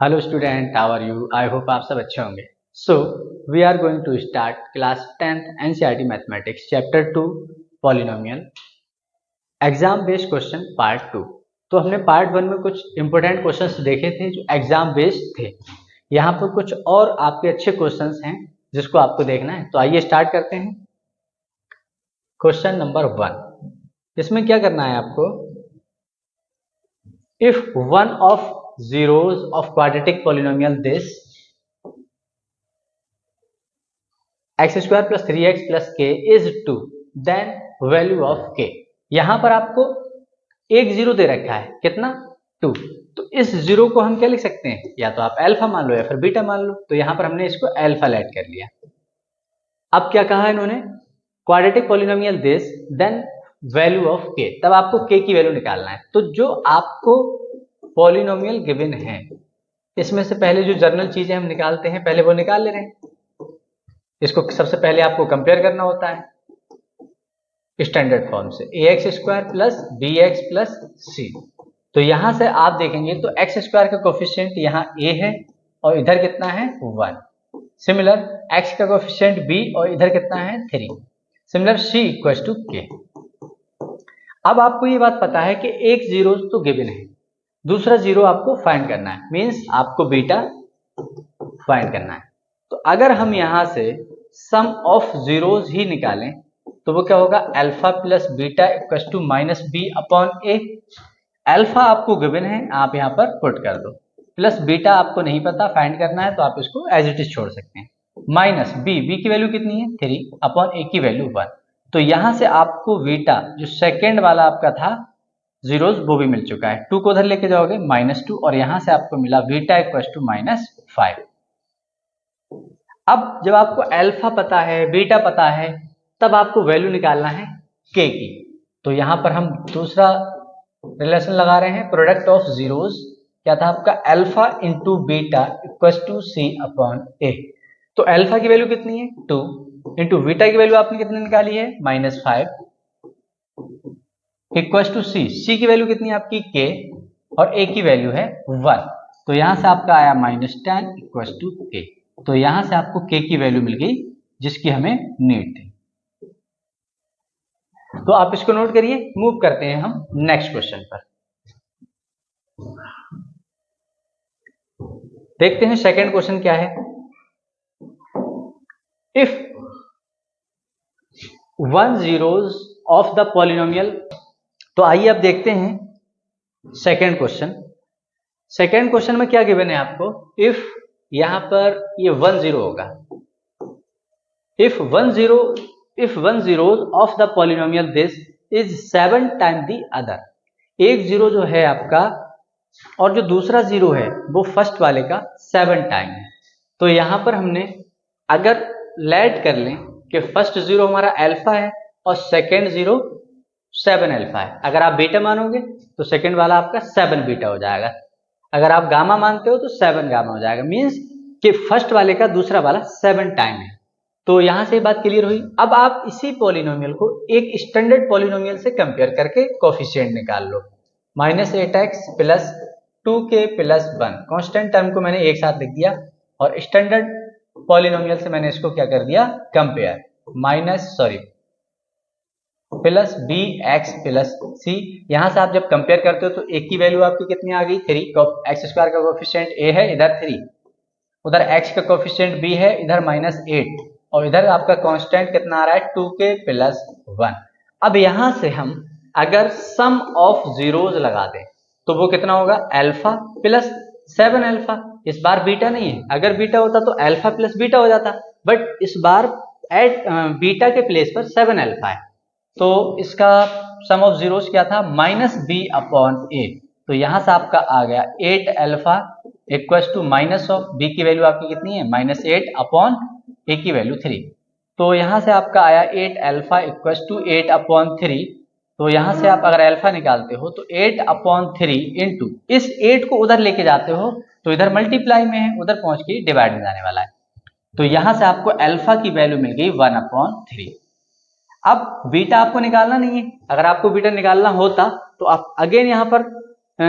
Hello student, how are you? I hope आप सब अच्छे होंगे। So we are going to start class 10th NCERT mathematics chapter 2 polynomial exam based question part 2। तो हमने part 1 में कुछ इंपॉर्टेंट क्वेश्चंस देखे थे जो एग्जाम बेस्ड थे। यहाँ पर कुछ और आपके अच्छे क्वेश्चंस हैं जिसको आपको देखना है। तो आइए स्टार्ट करते हैं। क्वेश्चन नंबर 1, इसमें क्या करना है आपको? If one of zeros of quadratic polynomial this x square plus 3x plus k is 2, then value of k। यहां पर आपको एक जीरो दे रखा है, कितना? 2। तो इस जीरो को हम क्या लिख सकते हैं? या तो आप अल्फा मान लो या फिर बीटा मान लो। तो यहां पर हमने इसको अल्फा लेट कर लिया। अब क्या कहा इन्होंने? Quadratic polynomial this then value of k. तब आपको के की वैल्यू निकालना है। तो जो आपको पॉलिनोमियल गिवन है इसमें से पहले जो जनरल चीजें हम निकालते हैं पहले वो निकाल ले रहे हैं। इसको सबसे पहले आपको कंपेयर करना होता है स्टैंडर्ड फॉर्म से, ax square plus bx plus c। तो यहां से आप देखेंगे तो x स्क्वायर का कोफिशिएंट यहाँ a है और इधर कितना है? 1। सिमिलर x का कोफिशिएंट b और इधर कितना है? 3। Similar c equals to k। अब आपको ये बात पता है कि एक जीरो तो गिवन है, दूसरा जीरो आपको फाइंड करना है, मींस आपको बीटा फाइंड करना है। तो अगर हम यहां से सम ऑफ जीरोज ही निकालें तो वो क्या होगा? Alpha plus beta equals to minus b upon a. Alpha आपको गिवन है, आप यहां पर पुट कर दो, प्लस बीटा आपको नहीं पता फाइंड करना है तो आप इसको एज इट इज छोड़ सकते हैं। माइनस बी, बी की वैल्यू कितनी है? 3 अपॉन ए की वैल्यू 1। तो यहां से आपको बीटा जो सेकेंड वाला आपका था जीरोज वो भी मिल चुका है। 2 को उधर लेके जाओगे -2 और यहां से आपको मिला बीटा इक्वल्स टू -5। अब जब आपको अल्फा पता है, बीटा पता है, तब आपको वैल्यू निकालना है के की। तो यहां पर हम दूसरा रिलेशन लगा रहे हैं, प्रोडक्ट ऑफ जीरोज। क्या था आपका? Alpha into beta equals to C upon ए। तो अल्फा की वैल्यू कितनी है? 2 इंटू बीटा की वैल्यू आपने कितनी निकाली है? -5 इक्वल्स टू सी। सी की वैल्यू कितनी है आपकी? के, और ए की वैल्यू है 1। तो यहां से आपका आया -10 इक्वल्स टू के। तो यहां से आपको के की वैल्यू मिल गई जिसकी हमें नीड थी। तो आप इसको नोट करिए। मूव करते हैं हम नेक्स्ट क्वेश्चन पर। देखते हैं सेकंड क्वेश्चन क्या है। If 1 zeros of the polynomial. तो आइए अब देखते हैं सेकंड क्वेश्चन। सेकंड क्वेश्चन में क्या गिवन है आपको? इफ यहां पर ये 1 0 होगा, if 1 zeros of the polynomial this is 7 time the other. एक जीरो जो है आपका और जो दूसरा जीरो है वो फर्स्ट वाले का 7 टाइम है। तो यहां पर हमने अगर लेट कर लें कि फर्स्ट जीरो हमारा अल्फा है और सेकेंड जीरो 7 अल्फा है। अगर आप बीटा मानोगे तो सेकेंड वाला आपका 7 बीटा हो जाएगा। अगर आप गामा मानते हो तो 7 गामा हो जाएगा। मींस कि फर्स्ट वाले का दूसरा वाला 7 टाइम है। तो यहां से बात क्लियर हुई। अब आप इसी पॉलिनोमियल को एक स्टैंडर्ड पॉलिनोमियल से कंपेयर करके कोफिशिएंट निकाल लो। -8x plus 2k plus 1, constant term को मैंने एक साथ लिख दिया और स्टैंडर्ड पॉलिनोमियल से मैंने इसको क्या कर दिया? Compare. Plus B X plus C. यहां से आप जब कंपेयर करते हो तो एक की वैल्यू आपकी कितनी आ गई? 3। एक्स स्क्वायर का कोफिशिएंट ए है, इधर 3, उधर एक्स का कोफिशिएंट बी है, इधर -8, और इधर आपका कांस्टेंट कितना आ रहा है? 2k plus 1। अब यहां से हम अगर सम ऑफ जीरोज लगा दें तो वो कितना होगा? Alpha plus 7 alpha. इस बार बीटा नहीं है, अगर बीटा होता तो अल्फा प्लस बीटा हो जाता, बट इस बार बीटा के प्लेस पर 7 अल्फा है। तो इसका सम ऑफ जीरोस क्या था? -b अपॉन ए। तो यहां से आपका आ गया 8 alpha equals to minus of b की वैल्यू आपकी कितनी है? -8 अपॉन a की वैल्यू 3। तो यहां से आपका आया 8 अल्फा इक्वल्स टू 8 अपॉन 3। तो यहां से आप अगर अल्फा निकालते हो तो 8 अपॉन 3 इंटू इस 8 को उधर लेके जाते हो तो इधर मल्टीप्लाई में है, उधर पहुंच के डिवाइड में जाने वाला है। तो यहां से आपको अल्फा की वैल्यू मिल गई 1 अपॉन 3। अब बीटा आपको निकालना नहीं है। अगर आपको बीटा निकालना होता तो आप अगेन यहां पर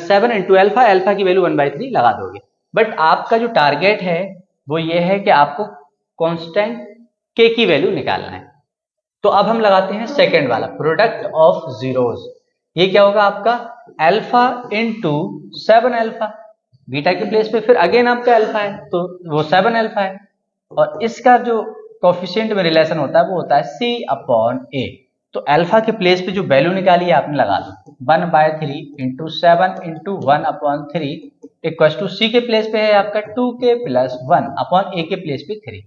7 इंटू अल्फा, अल्फा की वैल्यू 1/3 लगा दोगे। बट आपका जो टारगेट है वो ये है कि आपको कांस्टेंट के की वैल्यू निकालना है। तो अब हम लगाते हैं सेकंड वाला, प्रोडक्ट ऑफ जीरोज। ये क्या होगा आपका अल्फा इंटू 7 अल्फा, बीटा के प्लेस पे फिर अगेन आपका अल्फा है तो वो 7 अल्फा है, और इसका जो कोफिशिएंट में रिलेशन होता है वो होता है सी अपॉन ए। तो अल्फा के प्लेस पे जो वैल्यू निकाली है आपने लगा दो, 1/3 इंटू 7 इंटू 1/3 इक्वल टू सी के प्लेस पे है आपका 2k प्लस 1 अपॉन ए के प्लेस पे 3।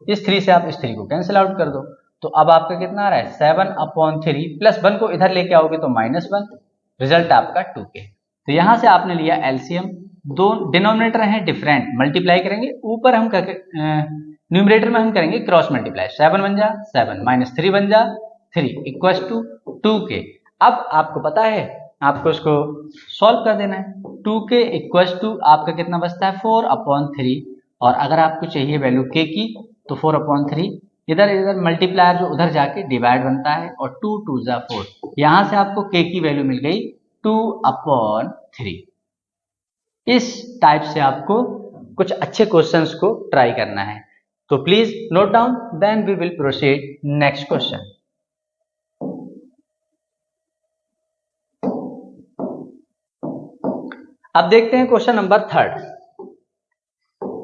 इस 3 से आप इस 3 को कैंसिल आउट कर दो, तो अब आपका कितना आ रहा है 7/3 प्लस 1 को इधर लेके आओगे तो -1, रिजल्ट आपका 2k। तो यहां से आपने लिया एलसीएम, दो डिनोमिनेटर हैं डिफरेंट, मल्टीप्लाई करेंगे, ऊपर हम न्यूमरेटर में हम करेंगे क्रॉस मल्टीप्लाई, 7 बन जा 7 -3 बन जा 3 इक्वल टू 2k। अब आपको पता है आपको इसको सॉल्व कर देना है, 2k इक्वल टू आपका कितना बचता है 4/3, और अगर आपको चाहिए वैल्यू k की तो 4/3 इधर इधर मल्टीप्लायर जो उधर जाके डिवाइड बनता है, और 2 2 जा 4, यहां से आपको k की वैल्यू मिल गई 2/3। इस टाइप से आपको कुछ अच्छे क्वेश्चंस को ट्राई करना है, तो please note down, then we will proceed next question. अब देखते हैं क्वेश्चन नंबर 3,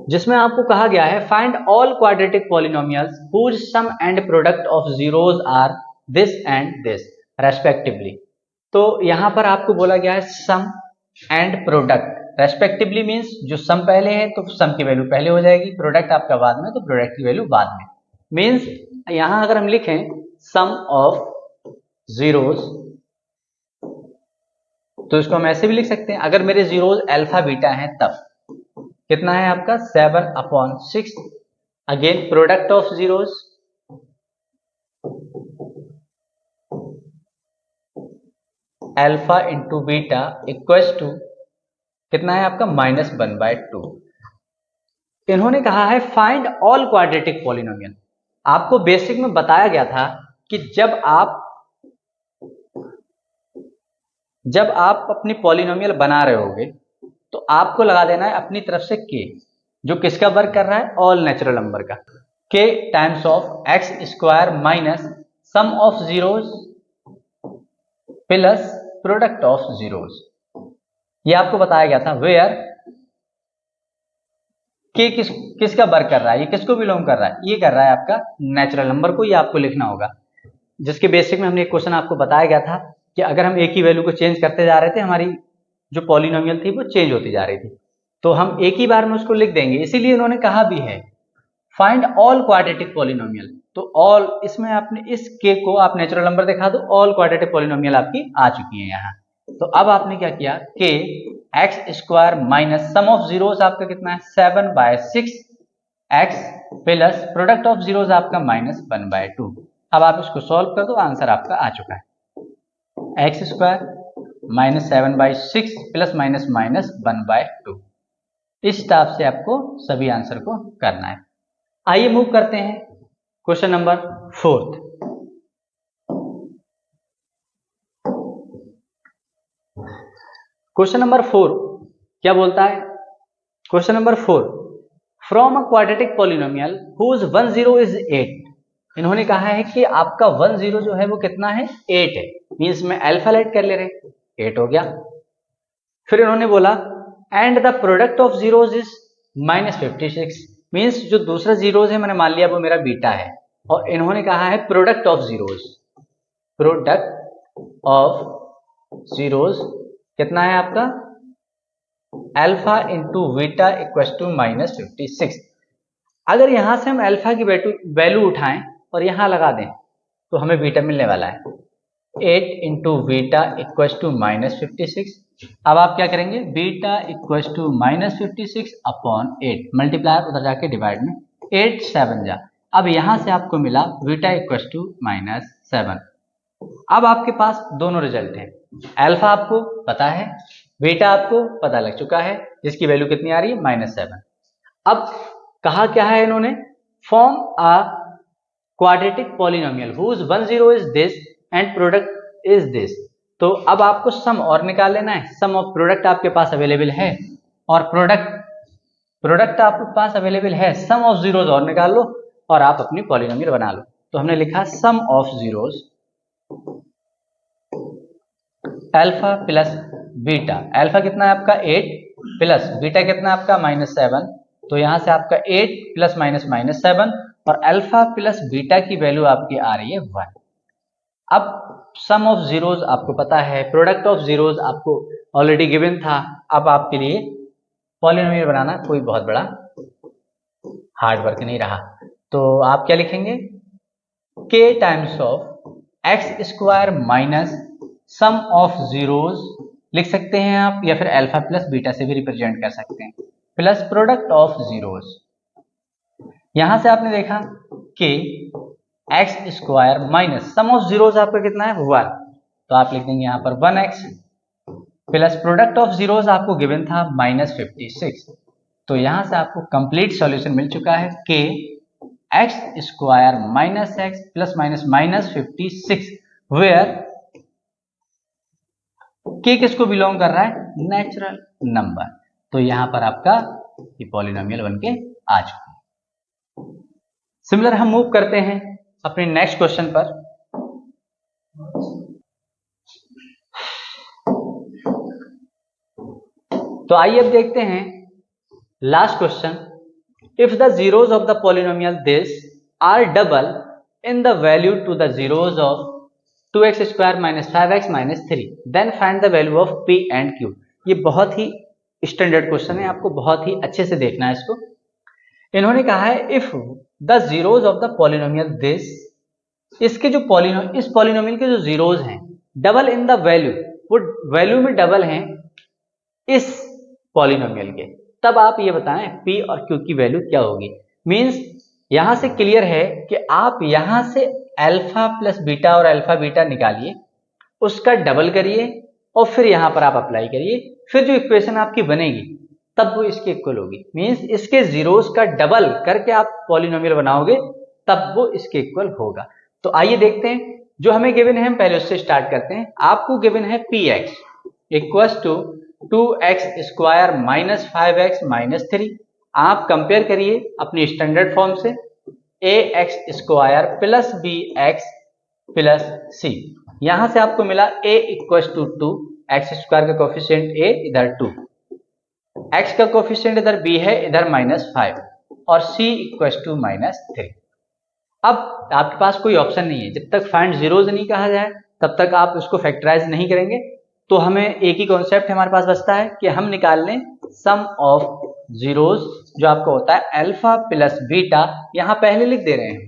जिसमें आपको कहा गया है find all quadratic polynomials whose sum and product of zeros are this and this respectively. तो यहां पर आपको बोला गया है sum and product, respectively means जो सम पहले है तो सम की वैल्यू पहले हो जाएगी, प्रोडक्ट आपका बाद में तो प्रोडक्ट की वैल्यू बाद में। मींस यहां अगर हम लिखें सम ऑफ जीरोज तो इसको हम ऐसे भी लिख सकते हैं, अगर मेरे जीरोज अल्फा बीटा हैं तब कितना है आपका 7/6, again product of zeros alpha into beta equals to कितना है आपका -1/2। इन्होंने कहा है फाइंड ऑल क्वाड्रेटिक पॉलिनोमियल। आपको बेसिक में बताया गया था कि जब आप अपनी पॉलिनोमियल बना रहे होगे तो आपको लगा देना है अपनी तरफ से k, जो किसका वर्क कर रहा है ऑल नेचुरल नंबर का, k times of x square minus sum of zeros plus product of zeros. ये आपको बताया गया था, वेयर k किसका वर्क कर रहा है, ये किसको बिलोंग कर रहा है, ये कर रहा है आपका नेचुरल नंबर को, ये आपको लिखना होगा। जिसके बेसिक में हमने एक क्वेश्चन आपको बताया गया था कि अगर हम एक ही वैल्यू को चेंज करते जा रहे थे, हमारी जो पॉलिनोमियल थी वो चेंज होती जा रही थी, तो हम एक ही बार में उसको लिख देंगे। इसीलिए इन्होंने कहा भी है फाइंड ऑल क्वाड्रेटिक पॉलिनोमियल, तो ऑल इसमें आपने इस k को आप नेचुरल नंबर दिखा दो, ऑल क्वाड्रेटिक पॉलिनोमियल आपकी आ चुकी है यहाँ। तो अब आपने क्या किया, k x square minus sum of zeros आपका कितना है 7/6 x plus product of zeros आपका -1/2। अब आप इसको सॉल्व कर दो, आंसर आपका आ चुका है एक्स स्क्वायर -7/6 प्लस -1/2। इस टाइप से आपको सभी आंसर को करना है। आइए मूव करते हैं क्वेश्चन नंबर 4। क्वेश्चन नंबर 4 क्या बोलता है, question number 4 from a quadratic polynomial whose 10 is 8। इन्होंने कहा है कि आपका 10 जो है वो कितना है 8 है, मींस में अल्फा लेट कर ले रहे 8 हो गया। फिर इन्होंने बोला and the product of zeros is -56, means जो दूसरा जीरोज है मैंने मान लिया वो मेरा बीटा है, और इन्होंने कहा है product of zeros, product of zeros कितना है आपका alpha into beta equal to -56। अगर यहां से हम अल्फा की वैल्यू उठाएं और यहां लगा दें तो हमें बीटा मिलने वाला है 8 इंटू बीटा इक्वल टू -56। अब आप क्या करेंगे, beta equal to -56 upon 8, multiplier उधर जाके डिवाइड में 8 7 जा। अब यहां से आपको मिला बीटा इक्वल टू -7। अब आपके पास दोनों रिजल्ट हैं, अल्फा आपको पता है, बीटा आपको पता लग चुका है, जिसकी वैल्यू कितनी आ रही है -7। अब कहा क्या है इन्होंने, form a quadratic polynomial whose 10 is this and product is this. तो अब आपको सम और निकाल लेना है, सम ऑफ प्रोडक्ट आपके पास अवेलेबल है और प्रोडक्ट प्रोडक्ट आपके पास अवेलेबल है, सम ऑफ जीरोज और निकाल लो और आप अपनी पॉलिनोमियल बना लो। तो हमने लिखा sum of zeros alpha plus beta. Alpha कितना है आपका 8 प्लस बीटा कितना है आपका -7। तो यहां से आपका 8 प्लस माइनस -7 और अल्फा प्लस बीटा की वैल्यू आपकी आ रही है 1। अब सम ऑफ जीरोज आपको पता है, प्रोडक्ट ऑफ जीरोज आपको ऑलरेडी गिवन था। अब आपके लिए पॉलिनोमियल बनाना कोई बहुत बड़ा हार्ड वर्क नहीं रहा। तो आप क्या लिखेंगे, k times of x square minus sum of zeros लिख सकते हैं आप, या फिर अल्फा प्लस बीटा से भी रिप्रेजेंट कर सकते हैं, प्लस प्रोडक्ट ऑफ जीरोज। यहां से आपने देखा कि x square minus sum of zeros आपका कितना है 1, तो आप लिख देंगे यहां पर 1x plus product of zeros आपको गिवन था -56। तो यहां से आपको कंप्लीट सॉल्यूशन मिल चुका है कि x square minus x plus minus -56, where k किसको बिलोंग कर रहा है, नेचुरल नंबर। तो यहां पर आपका ये पॉलिनोमियल बनके आ चुका है। सिमिलर हम मूव करते हैं अपने नेक्स्ट क्वेश्चन पर। तो आइए अब देखते हैं last question. If the zeros of the polynomial this are double in the value to the zeros of 2x square minus 5x minus 3 then find the value of p and q। ये बहुत ही standard question है, आपको बहुत ही अच्छे से देखना है इसको। इन्होंने कहा है if the zeros of the polynomial this, इसके जो इस पॉलिनोमियल के जो जीरोज हैं डबल इन द वैल्यू, वो वैल्यू में डबल हैं इस पॉलिनोमियल के, तब आप ये बताएं p और q की वैल्यू क्या होगी। मींस यहां से क्लियर है कि आप यहां से अल्फा प्लस बीटा और अल्फा बीटा निकालिए, उसका डबल करिए और फिर यहां पर आप अप्लाई करिए, फिर जो इक्वेशन आपकी बनेगी तब वो इसके इक्वल होगी। मींस इसके जीरोस का डबल करके आप पॉलिनोमियल बनाओगे तब वो इसके इक्वल होगा। तो आइए देखते हैं जो हमें गिवन है, हम पहले उससे स्टार्ट करते हैं। आपको गिवन है px equals to 2x square minus 5x minus 3। आप कंपेयर करिए अपनी स्टैंडर्ड फॉर्म से, ax square plus bx plus c। यहां से आपको मिला a equals to 2, x square का कोफिशिएंट a इधर 2, x का कोफिशिएंट इधर b है इधर -5 और c इक्वल्स टू -3। अब आपके पास कोई ऑप्शन नहीं है, जब तक फाइंड जीरोज नहीं कहा जाए तब तक आप उसको फैक्टराइज नहीं करेंगे। तो हमें एक ही कॉन्सेप्ट हमारे पास बचता है कि हम निकाल लें सम ऑफ जीरोज, जो आपको होता है अल्फा प्लस बीटा। यहां पहले लिख दे रहे हैं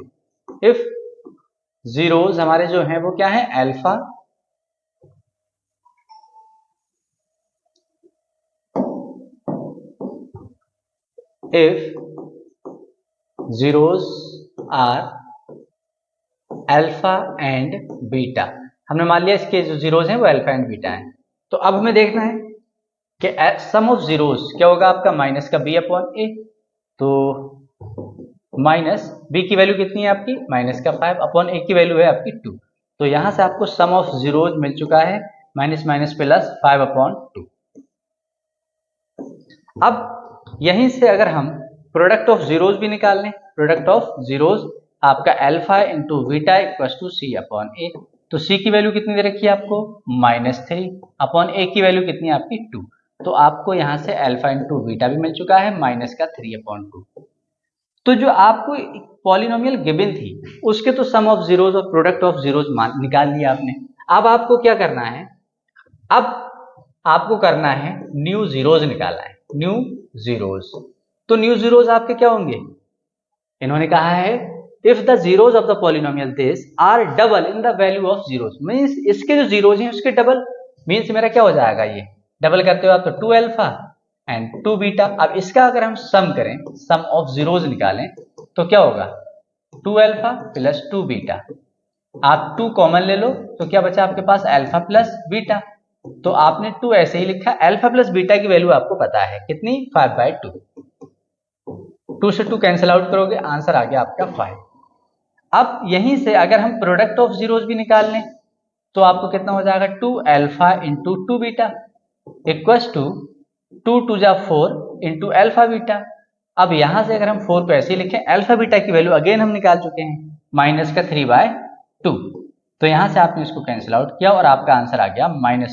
इफ जीरोज हमारे जो हैं वो क्या है, alpha if zeros are alpha and beta. हमने मान लिया इसके जो जीरोज हैं वो अल्फा एंड बीटा हैं। तो अब हमें देखना है कि सम ऑफ जीरोज क्या होगा आपका, माइनस का b अपॉन a। तो माइनस b की वैल्यू कितनी है आपकी, माइनस का 5 अपॉन a की वैल्यू है आपकी 2। तो यहां से आपको सम ऑफ जीरोज मिल चुका है माइनस माइनस प्लस 5 अपॉन 2। अब यहीं से अगर हम प्रोडक्ट ऑफ जीरोज भी निकाल लें, प्रोडक्ट ऑफ जीरोज आपका alpha into beta equal to C upon ए। तो c की वैल्यू कितनी दे रखी है आपको, -3 अपॉन a की वैल्यू कितनी है आपकी 2। तो आपको यहां से अल्फा इंटू बीटा भी मिल चुका है -3 अपॉन 2। तो जो आपको पॉलिनोमियल गिवन थी उसके तो सम ऑफ जीरोज और प्रोडक्ट ऑफ जीरोज निकाल लिया आपने। अब आपको क्या करना है, अब आपको करना है न्यू जीरोज निकालना है, न्यू जीरोज। तो न्यू जीरोज आपके क्या होंगे, इन्होंने कहा है if the zeros of the polynomial this are double in the value of zeros. Means इसके जो जीरोज हैं उसके डबल, मींस मेरा क्या हो जाएगा, ये डबल करते हो आप तो 2 अल्फा एंड 2 बीटा। अब इसका अगर हम सम करें, सम ऑफ जीरोज निकालें तो क्या होगा, 2 अल्फा प्लस 2 बीटा। आप 2 कॉमन ले लो तो क्या बचा आपके पास, अल्फा प्लस बीटा। तो आपने 2 ऐसे ही लिखा, अल्फा प्लस बीटा की वैल्यू आपको पता है कितनी, 5/2। 2 से 2 कैंसिल आउट करोगे, आंसर आ गया आपका 5। अब यहीं से अगर हम प्रोडक्ट ऑफ जीरोज भी निकाल लें तो आपको कितना हो जाएगा, 2 alpha into 2 beta equals to 2 2 जा 4 इंटू अल्फा बीटा। अब यहां से अगर हम 4 को ऐसे ही लिखें, अल्फा बीटा की वैल्यू अगेन हम निकाल चुके हैं, माइनस का 3/2। तो यहां से आपने इसको कैंसिल आउट किया और आपका आंसर आ गया माइनस,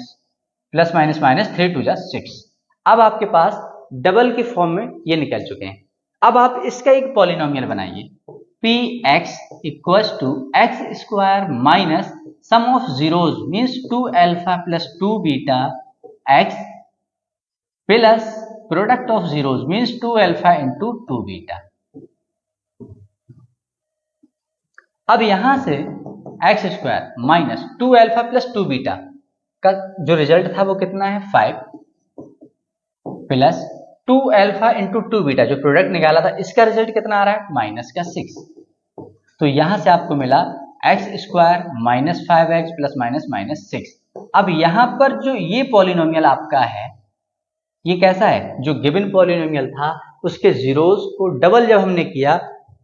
प्लस माइनस माइनस 3 2 6। अब आपके पास डबल के फॉर्म में ये निकल चुके हैं। अब आप इसका एक पॉलिनोमियल बनाइए, p x equals to x square minus sum of zeros means 2 alpha plus 2 beta x plus product of zeros means 2 alpha into 2 beta. अब यहां से x square minus 2 alpha plus 2 beta का जो रिजल्ट था वो कितना है 5 प्लस 2 अल्फा इंटू 2 बीटा जो प्रोडक्ट निकाला था इसका रिजल्ट कितना आ रहा है माइनस का 6। तो यहां से आपको मिला x square minus 5x plus minus minus 6। अब यहां पर जो ये पॉलिनोमियल आपका है ये कैसा है, जो गिवन पॉलिनोमियल था उसके जीरोज को डबल जब हमने किया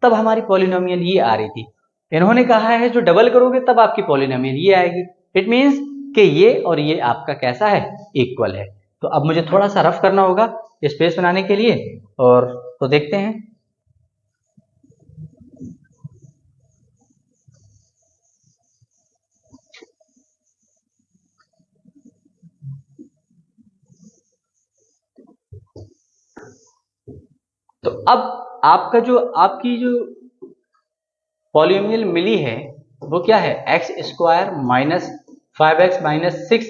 तब हमारी पॉलिनोमियल ये आ रही थी। इन्होंने कहा है जो डबल करोगे तब आपकी पॉलिनोमियल ये आएगी। इट मीन्स कि ये और ये आपका कैसा है, इक्वल है। तो अब मुझे थोड़ा सा रफ करना होगा स्पेस बनाने के लिए, और तो देखते हैं। तो अब आपका जो आपकी जो पॉलिनोमियल मिली है वो क्या है, x square minus 5x minus 6।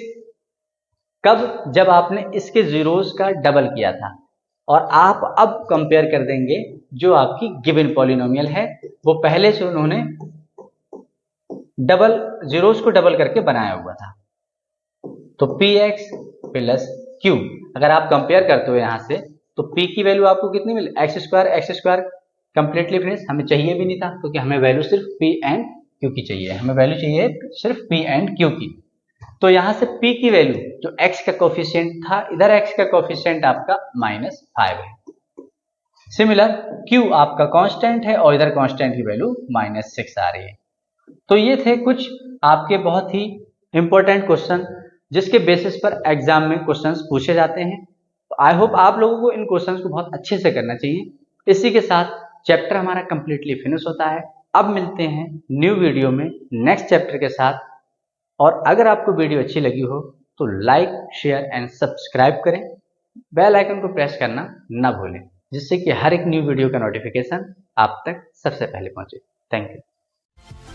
कब, जब आपने इसके जीरोस का डबल किया था। और आप अब कंपेयर कर देंगे जो आपकी गिवन पॉलिनोमियल है वो पहले से उन्होंने डबल जीरोस को डबल करके बनाया हुआ था। तो px प्लस q अगर आप कंपेयर करते हो यहां से तो p की वैल्यू आपको कितनी मिली, एक्स स्क्वायर कंप्लीटली फिनिश, हमें चाहिए भी नहीं था क्योंकि हमें वैल्यू सिर्फ p एंड q की चाहिए, हमें वैल्यू चाहिए सिर्फ p एंड q की। तो यहां से p की वैल्यू जो x का कोफिशिएंट था, इधर x का कोफिशिएंट आपका -5 है। सिमिलर q आपका कांस्टेंट है और इधर कांस्टेंट की वैल्यू -6 आ रही है। तो ये थे कुछ आपके बहुत ही इंपॉर्टेंट क्वेश्चन जिसके बेसिस पर एग्जाम में क्वेश्चंस पूछे जाते हैं। तो आई होप आप लोगों को इन क्वेश्चंस को बहुत अच्छे से करना चाहिए। इसी के साथ चैप्टर हमारा कंप्लीटली फिनिश होता है। अब मिलते हैं न्यू वीडियो में नेक्स्ट चैप्टर के साथ। और अगर आपको वीडियो अच्छी लगी हो तो लाइक शेयर एंड सब्सक्राइब करें, बेल आइकन को प्रेस करना ना भूलें जिससे कि हर एक न्यू वीडियो का नोटिफिकेशन आप तक सबसे पहले पहुंचे। Thank you.